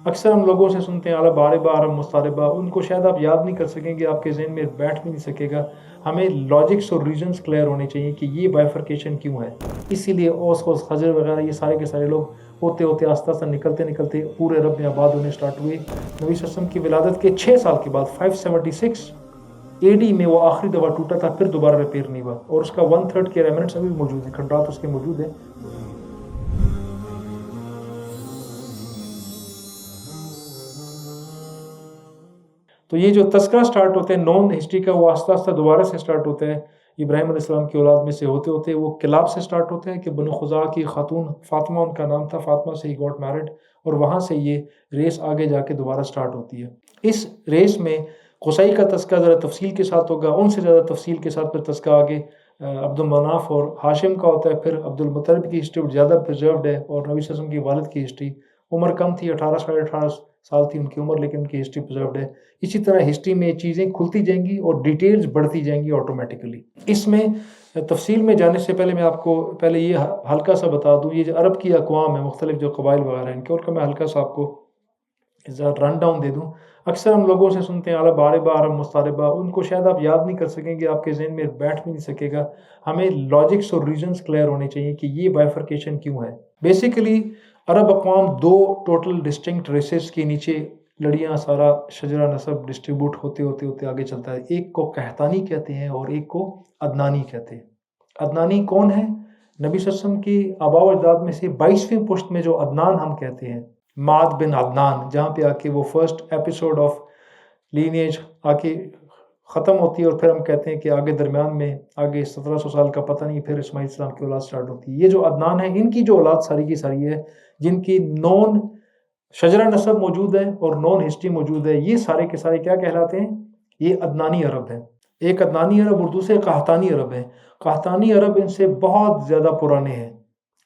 اکثر ہم لوگوں سے سنتے ہیں عرب عاربہ عرب مستعربہ، ان کو شاید آپ یاد نہیں کر سکیں گے، آپ کے ذہن میں بیٹھ بھی نہیں سکے گا۔ ہمیں لاجکس اور ریزنز کلیئر ہونے چاہیے کہ یہ بائفرکیشن کیوں ہے۔ اسی لیے اوس خوس خضر وغیرہ یہ سارے کے سارے لوگ ہوتے ہوتے آہستہ آہستہ نکلتے نکلتے پورے عرب میں آباد ہونے سٹارٹ ہوئے۔ نبی صلی اللہ علیہ وسلم کی ولادت کے 6 سال کے بعد 576 AD میں وہ آخری دفعہ ٹوٹا تھا، پھر دوبارہ ریپیئر نہیں ہوا، اور اس کا 1/3 کے ریمنٹس ابھی بھی موجود ہیں، کھنڈرات اس کے موجود ہیں۔ تو یہ جو تذکرہ سٹارٹ ہوتے ہیں نون ہسٹری کا، وہ آہستہ آہستہ دوبارہ سے سٹارٹ ہوتا ہے۔ ابراہیم علیہ السلام کی اولاد میں سے ہوتے ہوتے وہ کلاب سے سٹارٹ ہوتا ہے کہ بنو خزاعہ کی خاتون فاطمہ ان کا نام تھا، فاطمہ سے ہی گاٹ میرڈ، اور وہاں سے یہ ریس آگے جا کے دوبارہ سٹارٹ ہوتی ہے۔ اس ریس میں قصی کا تذکرہ ذرا تفصیل کے ساتھ ہوگا، ان سے زیادہ تفصیل کے ساتھ پھر تذکرہ آگے عبد المناف اور ہاشم کا ہوتا ہے، پھر عبد المطلب کی ہسٹری زیادہ پرزروڈ ہے، اور نبی صلی اللہ علیہ وسلم کی والد کی ہسٹری، عمر کم تھی، 18 ساڑھے 18 سال تھی ان کی عمر، لیکن ان کی ہسٹری پرزروڈ ہے۔ اسی طرح ہسٹری میں چیزیں کھلتی جائیں گی اور ڈیٹیلز بڑھتی جائیں گی آٹومیٹیکلی۔ اس میں تفصیل میں جانے سے پہلے میں آپ کو پہلے یہ ہلکا سا بتا دوں، یہ جو عرب کی اقوام ہیں، مختلف جو قبائل وغیرہ ہیں، ان کے اور کا میں ہلکا سا آپ کو رن ڈاؤن دے دوں۔ اکثر ہم لوگوں سے سنتے ہیں عرب عاربہ عرب مستعربہ، ان کو شاید آپ یاد نہیں کر سکیں گے، آپ کے ذہن میں بیٹھ بھی نہیں سکے گا۔ ہمیں لاجکس اور ریزنز کلیئر ہونے چاہیے کہ یہ بائفرکیشن کیوں ہے۔ بیسیکلی عرب اقوام دو ٹوٹل ڈسٹنکٹ ریسز کے نیچے لڑیاں سارا شجرہ نسب ڈسٹریبیوٹ ہوتے ہوتے ہوتے آگے چلتا ہے۔ ایک کو قحطانی کہتے ہیں اور ایک کو عدنانی کہتے ہیں۔ عدنانی کون ہے؟ نبی صلی اللہ علیہ وسلم کی آباء و اجداد میں سے 22ویں پشت میں جو عدنان ہم کہتے ہیں، ماد بن عدنان، جہاں پہ آ کے وہ فرسٹ ایپیسوڈ آف لینیج آ کے ختم ہوتی ہے، اور پھر ہم کہتے ہیں کہ آگے درمیان میں آگے 1700 سال کا پتہ نہیں، پھر اسماعیل السلام کی اولاد سٹارٹ ہوتی ہے۔ یہ جو عدنان ہے، ان کی جو اولاد ساری کی ساری ہے، جن کی نون شجرہ نسب موجود ہے اور نون ہسٹری موجود ہے، یہ سارے کے سارے کیا کہلاتے ہیں؟ یہ عدنانی عرب ہیں۔ ایک عدنانی عرب اور دوسرے قحطانی عرب ہیں۔ قحطانی عرب ان سے بہت زیادہ پرانے ہیں،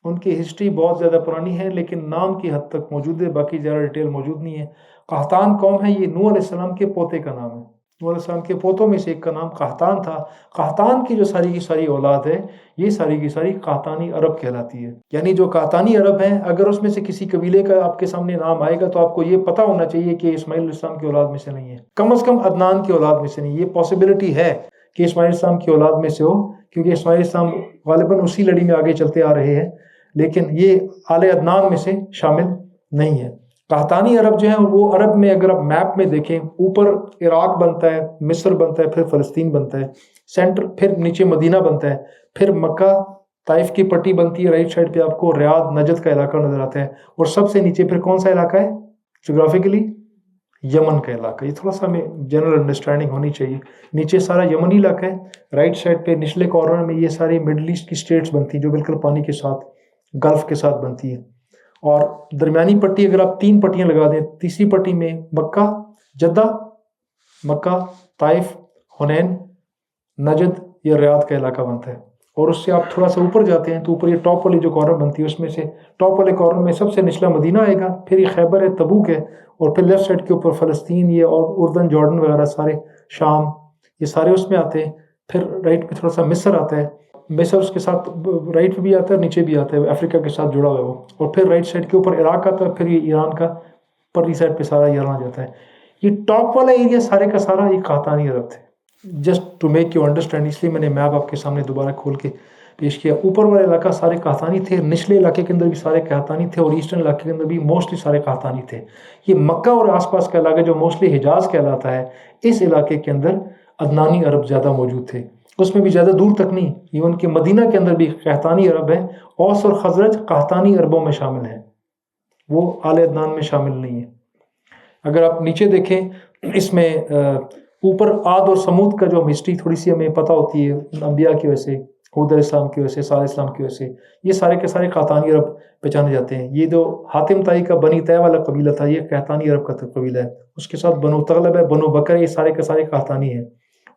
ان کی ہسٹری بہت زیادہ پرانی ہے، لیکن نام کی حد تک موجود ہے، باقی زیادہ ڈیٹیل موجود نہیں ہے۔ قحطان قوم ہے، یہ نوح علیہ السلام کے پوتے کا نام ہے۔ نوح علیہ السلام کے پوتوں میں سے ایک کا نام قحطان تھا۔ قحطان کی جو ساری کی ساری اولاد ہے، یہ ساری کی ساری قحطانی عرب کہلاتی ہے۔ یعنی جو قحطانی عرب ہیں، اگر اس میں سے کسی قبیلے کا آپ کے سامنے نام آئے گا تو آپ کو یہ پتہ ہونا چاہیے کہ اسماعیل علیہ السلام کی اولاد میں سے نہیں ہے، کم از کم عدنان کی اولاد میں سے نہیں۔ یہ پاسبلٹی ہے کہ اسماعیل علیہ السلام کی اولاد میں سے ہو، کیونکہ اسماعیل علیہ السلام غالباً اسی لڑی میں آگے چلتے آ رہے ہیں، لیکن یہ آل عدنان میں سے شامل نہیں ہے۔ قحطانی عرب جو ہیں وہ عرب میں اگر آپ میپ میں دیکھیں، اوپر عراق بنتا ہے، مصر بنتا ہے، پھر فلسطین بنتا ہے، سینٹر، پھر نیچے مدینہ بنتا ہے، پھر مکہ طائف کی پٹی بنتی ہے، رائٹ سائڈ پہ آپ کو ریاض نجد کا علاقہ نظر آتا ہے، اور سب سے نیچے پھر کون سا علاقہ ہے جغرافیکلی؟ یمن کا علاقہ۔ یہ تھوڑا سا ہمیں جنرل انڈرسٹینڈنگ ہونی چاہیے۔ نیچے سارا یمنی علاقہ ہے، رائٹ سائڈ پہ نچلے کارنر میں یہ ساری مڈل ایسٹ کی اسٹیٹس بنتی ہیں جو بالکل پانی کے ساتھ گلف کے ساتھ بنتی ہیں، اور درمیانی پٹی اگر آپ 3 پٹیاں لگا دیں، تیسری پٹی میں مکہ، جدہ، مکہ، طائف، حنین، نجد، یہ ریاض کا علاقہ بنتا ہے۔ اور اس سے آپ تھوڑا سا اوپر جاتے ہیں تو اوپر یہ ٹاپ والی جو کارنر بنتی ہے، اس میں سے ٹاپ والے کارنر میں سب سے نچلا مدینہ آئے گا، پھر یہ خیبر ہے، تبوک ہے، اور پھر لیفٹ سائڈ کے اوپر فلسطین، یہ اور اردن، جارڈن وغیرہ سارے، شام، یہ سارے اس میں آتے ہیں۔ پھر رائٹ پہ تھوڑا سا مصر آتا ہے، مصر اس کے ساتھ رائٹ پہ بھی آتا ہے، نیچے بھی آتا ہے، افریقہ کے ساتھ جڑا ہوا ہے وہ، اور پھر رائٹ سائڈ کے اوپر عراق آتا ہے، پھر یہ ایران کا پرلی سائڈ پہ سارا ایران آ جاتا ہے۔ یہ ٹاپ والا ایریا سارے کا سارا یہ قحطانی عرب تھے۔ Just to make you understand, اس لیے میں نے میپ آپ کے سامنے دوبارہ کھول کے پیش کیا۔ اوپر والے علاقہ سارے قحطانی تھے، نچلے علاقے کے اندر بھی سارے قحطانی تھے، اور ایسٹرن علاقے کے اندر بھی موسٹلی سارے قحطانی تھے۔ یہ مکہ اور آس پاس کا علاقہ جو موسٹلی حجاز کہلاتا ہے، اس علاقے کے اندر عدنانی عرب زیادہ موجود تھے، اس میں بھی زیادہ دور تک نہیں، ایون کہ مدینہ کے اندر بھی قحطانی عرب ہیں۔ اوس اور خزرج قحطانی عربوں میں شامل ہیں، وہ آل عدنان میں شامل نہیں ہیں۔ اگر آپ نیچے دیکھیں، اس میں اوپر عاد اور سمود کا جو ہسٹری تھوڑی سی ہمیں پتہ ہوتی ہے انبیاء کی وجہ سے، حود علیہ السلام کی وجہ سے، صالح السلام کی وجہ سے، یہ سارے کے سارے قحطانی عرب پہچانے جاتے ہیں۔ یہ جو حاتم طائی کا بنی طے والا قبیلہ تھا، یہ قحطانی عرب کا قبیلہ ہے۔ اس کے ساتھ بنو تغلب ہے، بنو بکر، یہ سارے کے سارے قحطانی ہیں۔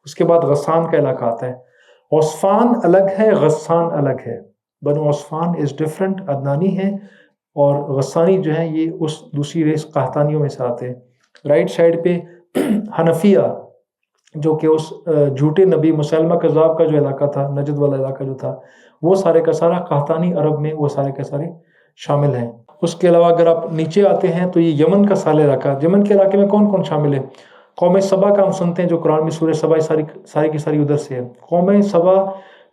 اس کے بعد غسان کا علاقہ آتا ہے۔ عصفان الگ ہے، غسان الگ ہے۔ بنو عصفان از ڈفرنٹ، عدنانی ہیں، اور غسانی جو ہیں یہ اس دوسری ریس قحطانیوں میں سے آتے ہیں۔ رائٹ سائڈ پہ حنفیہ، جو کہ اس جھوٹے نبی مسلمہ کذاب کا جو علاقہ تھا، نجد والا علاقہ جو تھا، وہ سارے کا سارا قحطانی عرب میں وہ سارے کے سارے شامل ہیں۔ اس کے علاوہ اگر آپ نیچے آتے ہیں تو یہ یمن کا سال علاقہ، یمن کے علاقے میں کون کون شامل ہے؟ قوم سبا کا ہم سنتے ہیں جو قرآن میں سورہ سبا ساری کی ساری ادھر سے ہے۔ قوم سبا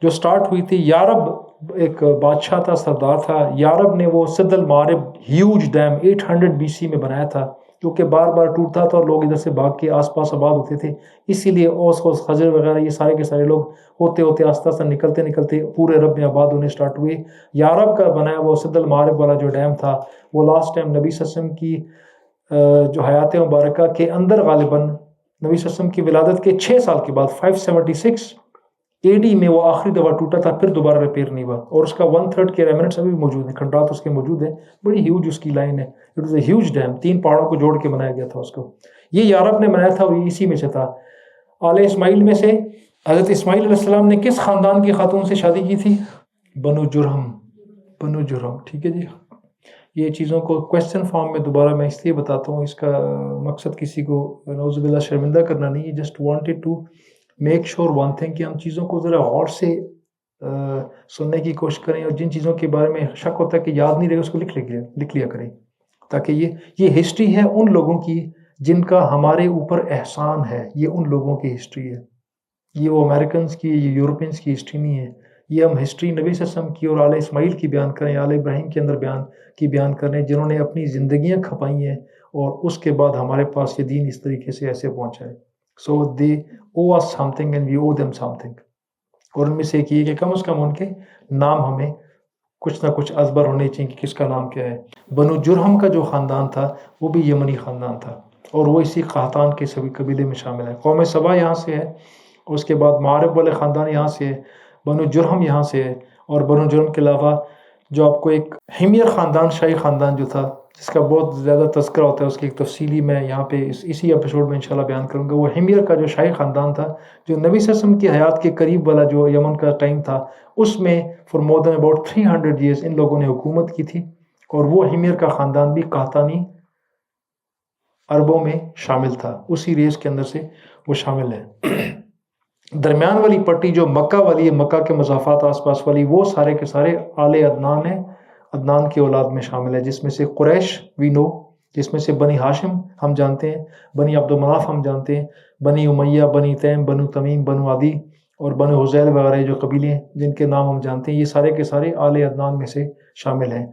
جو سٹارٹ ہوئی تھی، یارب ایک بادشاہ تھا، سردار تھا، یارب نے وہ سد المعارب ہیوج ڈیم 800 BC میں بنایا تھا، جو کہ بار بار ٹوٹتا تھا اور لوگ ادھر سے بھاگ کے آس پاس آباد ہوتے تھے۔ اسی لیے اوس خضر وغیرہ یہ سارے کے سارے لوگ ہوتے ہوتے آستہ آستہ نکلتے پورے عرب میں آباد ہونے سٹارٹ ہوئے۔ یارب کا بنایا وہ سد المعارب والا جو ڈیم تھا، وہ لاسٹ ٹائم نبی صلی اللہ علیہ وسلم کی جو حیات مبارکہ کے اندر غالباً نبی صلی اللہ علیہ وسلم کی ولادت کے 6 سال کے بعد 576 AD میں وہ آخری دفعہ ٹوٹا تھا، پھر دوبارہ ریپیئر نہیں ہوا، اور اس کا 1/3 کے ریمنٹس ابھی بھی موجود ہیں، کھنڈرات اس کے موجود ہیں، بڑی ہیوج اس کی لائن ہے۔ It was a huge dam, 3 پہاڑوں کو جوڑ کے بنایا گیا تھا اس کو۔ یہ یارب نے بنایا تھا اور یہ اسی میں سے تھا۔ آل اسماعیل میں سے حضرت اسماعیل علیہ السلام نے کس خاندان کی خاتون سے شادی کی تھی؟ بنو جرہم، ٹھیک ہے جی۔ یہ چیزوں کو کویسچن فارم میں دوبارہ میں اس لیے بتاتا ہوں، اس کا مقصد کسی کو نعوذ باللہ شرمندہ کرنا نہیں ہے، just wanted to make sure one thing کہ ہم چیزوں کو ذرا غور سے سننے کی کوشش کریں، اور جن چیزوں کے بارے میں شک ہوتا ہے کہ یاد نہیں رہے اس کو لکھ لیا کریں، تاکہ یہ ہسٹری ہے ان لوگوں کی جن کا ہمارے اوپر احسان ہے۔ یہ ان لوگوں کی ہسٹری ہے، یہ وہ امریکنز کی، یہ یورپینز کی ہسٹری نہیں ہے۔ یہ ہم ہسٹری نبی صلی اللہ علیہ وسلم کی اور آل اسماعیل کی بیان کریں، آل ابراہیم کے اندر بیان کریں، جنہوں نے اپنی زندگیاں کھپائی ہیں اور اس کے بعد ہمارے پاس یہ دین اس طریقے سے ایسے پہنچا ہے۔ سو دے او us something and we owe them something۔ اور ان میں سے ایک یہ کہ کم از کم ان کے نام ہمیں کچھ نہ کچھ ازبر ہونے چاہیے کہ کس کا نام کیا ہے۔ بنو جرہم کا جو خاندان تھا وہ بھی یمنی خاندان تھا، اور وہ اسی قحطان کے سبھی قبیلے میں شامل ہے۔ قوم سبا یہاں سے ہے، اس کے بعد معارب والے خاندان یہاں سے ہے، بنو جرہم یہاں سے ہے، اور بنو جرہم کے علاوہ جو آپ کو ایک حمیر خاندان، شاہی خاندان جو تھا، جس کا بہت زیادہ تذکرہ ہوتا ہے، اس کی ایک تفصیلی میں یہاں پہ اسی ایپیسوڈ میں انشاءاللہ بیان کروں گا۔ وہ حمیر کا جو شاہی خاندان تھا، جو نبی صلی اللہ علیہ وسلم کی حیات کے قریب والا جو یمن کا ٹائم تھا، اس میں for more than about 300 years ان لوگوں نے حکومت کی تھی، اور وہ حمیر کا خاندان بھی قحطانی عربوں میں شامل تھا، اسی ریس کے اندر سے وہ شامل ہے۔ درمیان والی پٹی جو مکہ والی ہے، مکہ کے مضافات آس پاس والی، وہ سارے کے سارے آل عدنان ہیں، عدنان کی اولاد میں شامل ہے، جس میں سے قریش وی نو، جس میں سے بنی ہاشم ہم جانتے ہیں، بنی عبد المناف ہم جانتے ہیں، بنی امیہ، بنی تیم، بنو تمیم، بنو عدی اور بنو حذیل وغیرہ جو قبیلے ہیں جن کے نام ہم جانتے ہیں، یہ سارے کے سارے آل عدنان میں سے شامل ہیں۔